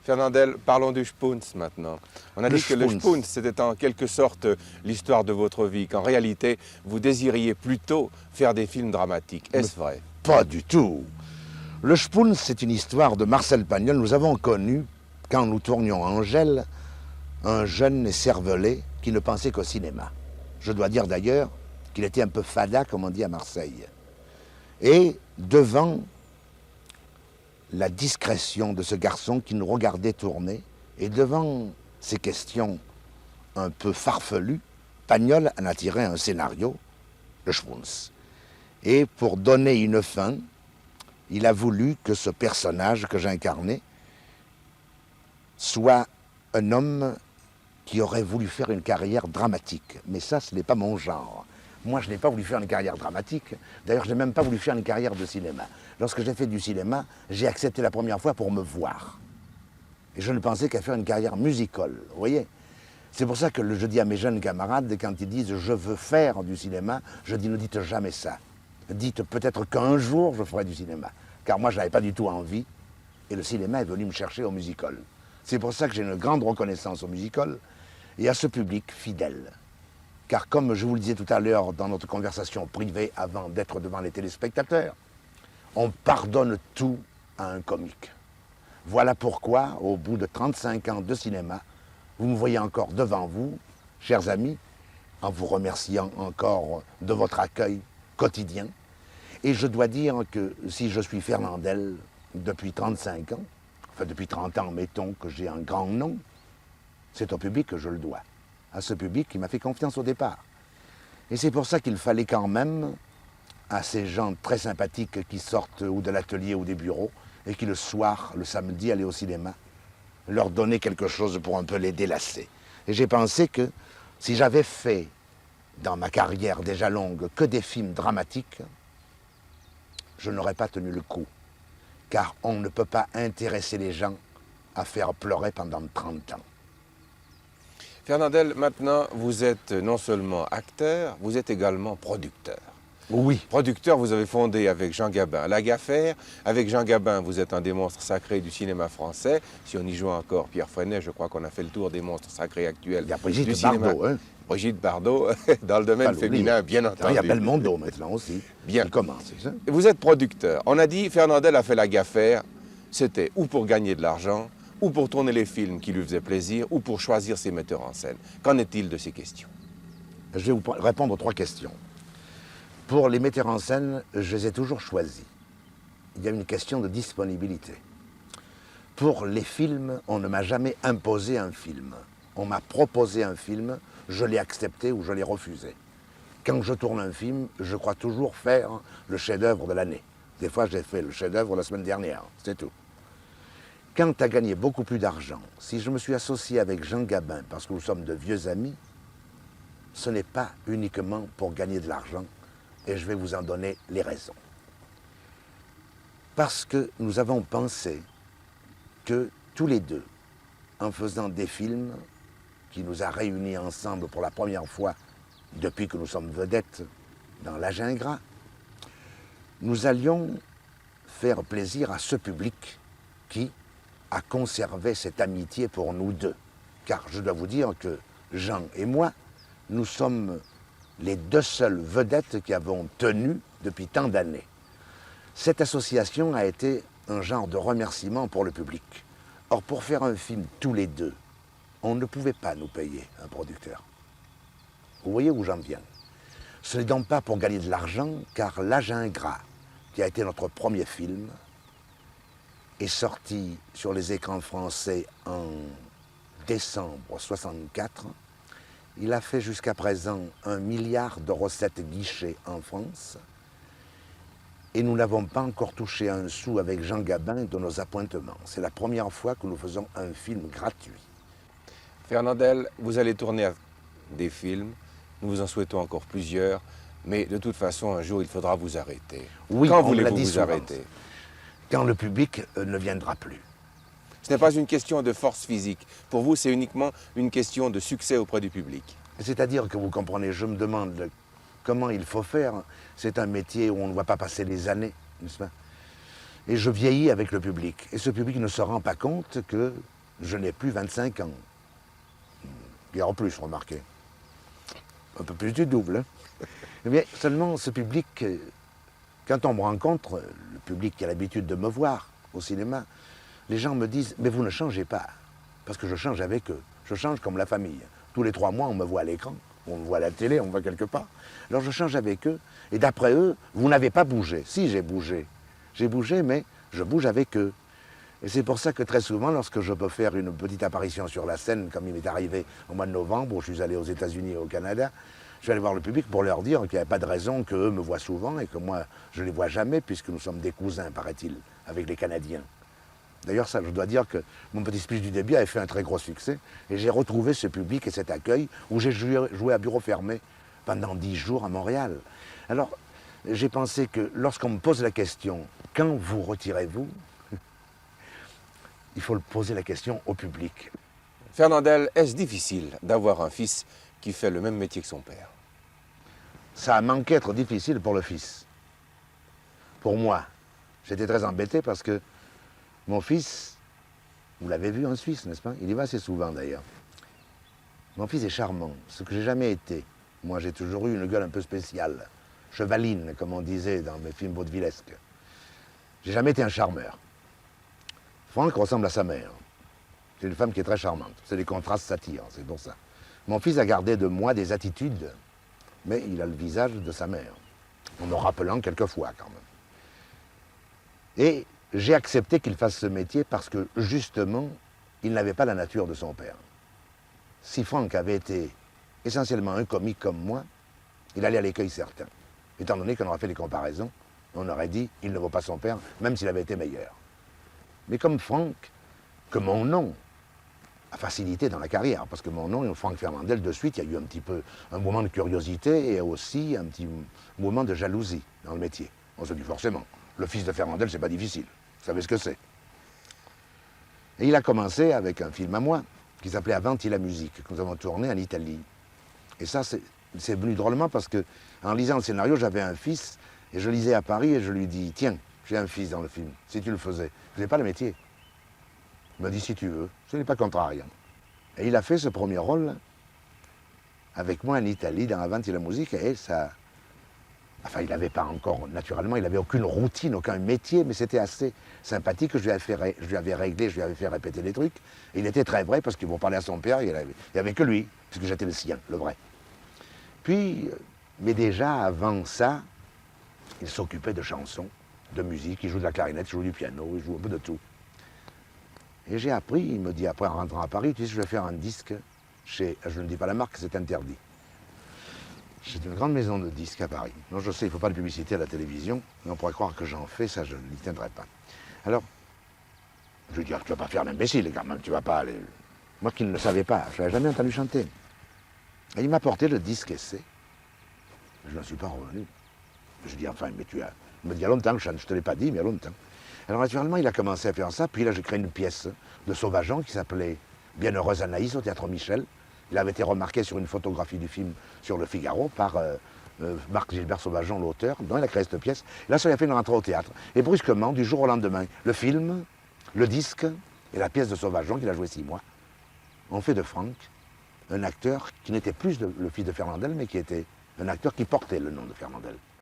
Fernandel, parlons du Spoons maintenant. On a dit que le Spoons, c'était en quelque sorte l'histoire de votre vie, qu'en réalité, vous désiriez plutôt faire des films dramatiques. Est-ce vrai? Pas du tout. Le Spoons, c'est une histoire de Marcel Pagnol. Nous avons connu, quand nous tournions Angèle, un jeune cervelé qui ne pensait qu'au cinéma. Je dois dire d'ailleurs qu'il était un peu fada, comme on dit à Marseille. Et devant la discrétion de ce garçon qui nous regardait tourner, et devant ces questions un peu farfelues, Pagnol en a tiré un scénario, le Spoons. Et pour donner une fin, il a voulu que ce personnage que j'incarnais soit un homme qui aurait voulu faire une carrière dramatique. Mais ça, ce n'est pas mon genre. Moi, je n'ai pas voulu faire une carrière dramatique. D'ailleurs, je n'ai même pas voulu faire une carrière de cinéma. Lorsque j'ai fait du cinéma, j'ai accepté la première fois pour me voir. Et je ne pensais qu'à faire une carrière musicale, vous voyez. C'est pour ça que je dis à mes jeunes camarades, quand ils disent « je veux faire du cinéma », je dis « ne dites jamais ça ». Dites peut-être qu'un jour, je ferai du cinéma. Car moi, je n'avais pas du tout envie. Et le cinéma est venu me chercher au musical. C'est pour ça que j'ai une grande reconnaissance au musical et à ce public fidèle. Car comme je vous le disais tout à l'heure dans notre conversation privée avant d'être devant les téléspectateurs, on pardonne tout à un comique. Voilà pourquoi, au bout de 35 ans de cinéma, vous me voyez encore devant vous, chers amis, en vous remerciant encore de votre accueil quotidien. Et je dois dire que si je suis Fernandel depuis 35 ans, enfin depuis 30 ans, mettons que j'ai un grand nom, c'est au public que je le dois. À ce public qui m'a fait confiance au départ. Et c'est pour ça qu'il fallait quand même, à ces gens très sympathiques qui sortent ou de l'atelier ou des bureaux, et qui le soir, le samedi, allaient au cinéma, leur donner quelque chose pour un peu les délasser. Et j'ai pensé que si j'avais fait, dans ma carrière déjà longue, que des films dramatiques, je n'aurais pas tenu le coup. Car on ne peut pas intéresser les gens à faire pleurer pendant 30 ans. Fernandel, maintenant, vous êtes non seulement acteur, vous êtes également producteur. Oui. Producteur, vous avez fondé avec Jean Gabin La Gaffaire. Avec Jean Gabin, vous êtes un des monstres sacrés du cinéma français. Si on y joue encore Pierre Freinet, je crois qu'on a fait le tour des monstres sacrés actuels. Il y a Brigitte du cinéma. Bardot, hein. Brigitte Bardot, dans le domaine féminin, bien entendu. Il y a Belmondo maintenant aussi. Bien. Il commence, c'est ça. Vous êtes producteur. On a dit, Fernandel a fait La Gaffaire. C'était ou pour gagner de l'argent, ou pour tourner les films qui lui faisaient plaisir, ou pour choisir ses metteurs en scène. Qu'en est-il de ces questions? Je vais vous répondre aux 3 questions. Pour les metteurs en scène, je les ai toujours choisis. Il y a une question de disponibilité. Pour les films, on ne m'a jamais imposé un film. On m'a proposé un film, je l'ai accepté ou je l'ai refusé. Quand je tourne un film, je crois toujours faire le chef-d'œuvre de l'année. Des fois, j'ai fait le chef-d'œuvre la semaine dernière, c'est tout. Quand tu as gagné beaucoup plus d'argent, si je me suis associé avec Jean Gabin, parce que nous sommes de vieux amis, ce n'est pas uniquement pour gagner de l'argent, et je vais vous en donner les raisons. Parce que nous avons pensé que tous les deux, en faisant des films qui nous a réunis ensemble pour la première fois depuis que nous sommes vedettes dans L'Âge ingrat, nous allions faire plaisir à ce public qui a conservé cette amitié pour nous deux. Car je dois vous dire que Jean et moi, nous sommes les 2 seules vedettes qui avons tenu depuis tant d'années. Cette association a été un genre de remerciement pour le public. Or, pour faire un film tous les deux, on ne pouvait pas nous payer un producteur. Vous voyez où j'en viens? Ce n'est donc pas pour gagner de l'argent, car L'Âge ingrat, qui a été notre premier film, est sorti sur les écrans français en décembre 1964. Il a fait jusqu'à présent 1 milliard de recettes guichets en France. Et nous n'avons pas encore touché un sou avec Jean Gabin de nos appointements. C'est la première fois que nous faisons un film gratuit. Fernandel, vous allez tourner des films. Nous vous en souhaitons encore plusieurs. Mais de toute façon, un jour, il faudra vous arrêter. Oui, quand on me l'a voulez-vous dit vous souvent. arrêter? Quand le public ne viendra plus. Ce n'est pas une question de force physique. Pour vous, c'est uniquement une question de succès auprès du public. C'est-à-dire que vous comprenez, je me demande comment il faut faire. C'est un métier où on ne va pas passer les années, n'est-ce pas? Et je vieillis avec le public. Et ce public ne se rend pas compte que je n'ai plus 25 ans. Il y a en plus, remarquez. Un peu plus du double. Hein. Mais seulement ce public, quand on me rencontre, le public qui a l'habitude de me voir au cinéma, les gens me disent « mais vous ne changez pas ». Parce que je change avec eux. Je change comme la famille. Tous les 3 mois, on me voit à l'écran, on me voit à la télé, on me voit quelque part. Alors je change avec eux. Et d'après eux, vous n'avez pas bougé. Si, j'ai bougé. J'ai bougé, mais je bouge avec eux. Et c'est pour ça que très souvent, lorsque je peux faire une petite apparition sur la scène, comme il m'est arrivé au mois de novembre, où je suis allé aux États-Unis et au Canada, je vais aller voir le public pour leur dire qu'il n'y a pas de raison qu'eux me voient souvent et que moi, je ne les vois jamais, puisque nous sommes des cousins, paraît-il, avec les Canadiens. D'ailleurs, ça, je dois dire que mon petit speech du début avait fait un très gros succès, et j'ai retrouvé ce public et cet accueil où j'ai joué à bureau fermé pendant 10 jours à Montréal. Alors, j'ai pensé que lorsqu'on me pose la question « Quand vous retirez-vous ?», il faut poser la question au public. Fernandel, est-ce difficile d'avoir un fils qui fait le même métier que son père? Ça a manqué d'être difficile pour le fils. Pour moi, j'étais très embêté parce que mon fils, vous l'avez vu en Suisse, n'est-ce pas? Il y va assez souvent d'ailleurs. Mon fils est charmant, ce que j'ai jamais été. Moi, j'ai toujours eu une gueule un peu spéciale. Chevaline, comme on disait dans mes films vaudevillesques. J'ai jamais été un charmeur. Franck ressemble à sa mère. C'est une femme qui est très charmante. C'est les contrastes s'attirent, c'est pour ça. Mon fils a gardé de moi des attitudes, mais il a le visage de sa mère, en me rappelant quelquefois quand même. Et j'ai accepté qu'il fasse ce métier parce que, justement, il n'avait pas la nature de son père. Si Franck avait été essentiellement un comique comme moi, il allait à l'écueil certain. Étant donné qu'on aurait fait les comparaisons, on aurait dit il ne vaut pas son père, même s'il avait été meilleur. Mais comme Franck, que mon nom a facilité dans la carrière, parce que mon nom, Franck Fernandel, de suite, il y a eu un petit peu un moment de curiosité et aussi un petit moment de jalousie dans le métier. On se dit forcément, le fils de Fernandel, c'est pas difficile. Vous savez ce que c'est. Et il a commencé avec un film à moi, qui s'appelait Avanti la musique, que nous avons tourné en Italie. Et ça, c'est venu drôlement parce que, en lisant le scénario, j'avais un fils, et je lisais à Paris, et je lui dis, tiens, j'ai un fils dans le film, si tu le faisais. Je n'ai pas le métier. Il m'a dit, si tu veux, ce n'est pas contrariant. Et il a fait ce premier rôle avec moi en Italie, dans Avanti la musique, et ça... Enfin, il n'avait pas encore, naturellement, il n'avait aucune routine, aucun métier, mais c'était assez sympathique. Je lui avais réglé, je lui avais fait répéter des trucs. Et il était très vrai, parce qu'il pour parler à son père, il n'y avait que lui, puisque j'étais le sien, le vrai. Puis, mais déjà avant ça, il s'occupait de chansons, de musique, il joue de la clarinette, il joue du piano, il joue un peu de tout. Et j'ai appris, il me dit après en rentrant à Paris, tu sais, je vais faire un disque chez, je ne dis pas la marque, c'est interdit. C'est une grande maison de disques à Paris. Non, je sais, il ne faut pas de publicité à la télévision, mais on pourrait croire que j'en fais, ça je n'y tiendrai pas. Alors, je lui dis, tu ne vas pas faire l'imbécile quand même, tu ne vas pas aller... Moi qui ne le savais pas, je ne l'avais jamais entendu chanter. Et il m'a porté le disque essai. Je n'en suis pas revenu. Je dis, enfin, mais tu as... Il me dit, il y a longtemps que je ne te l'ai pas dit, mais il y a longtemps. Alors naturellement, il a commencé à faire ça, puis là j'ai créé une pièce de Sauvageon qui s'appelait Bienheureuse Anaïs au Théâtre Michel. Il avait été remarqué sur une photographie du film sur Le Figaro par Marc-Gilbert Sauvageon, l'auteur, dont il a créé cette pièce. Et là, ça lui a fait une rentrée au théâtre. Et brusquement, du jour au lendemain, le film, le disque et la pièce de Sauvageon, qu'il a joué 6 mois, ont fait de Franck un acteur qui n'était plus le fils de Fernandel, mais qui était un acteur qui portait le nom de Fernandel.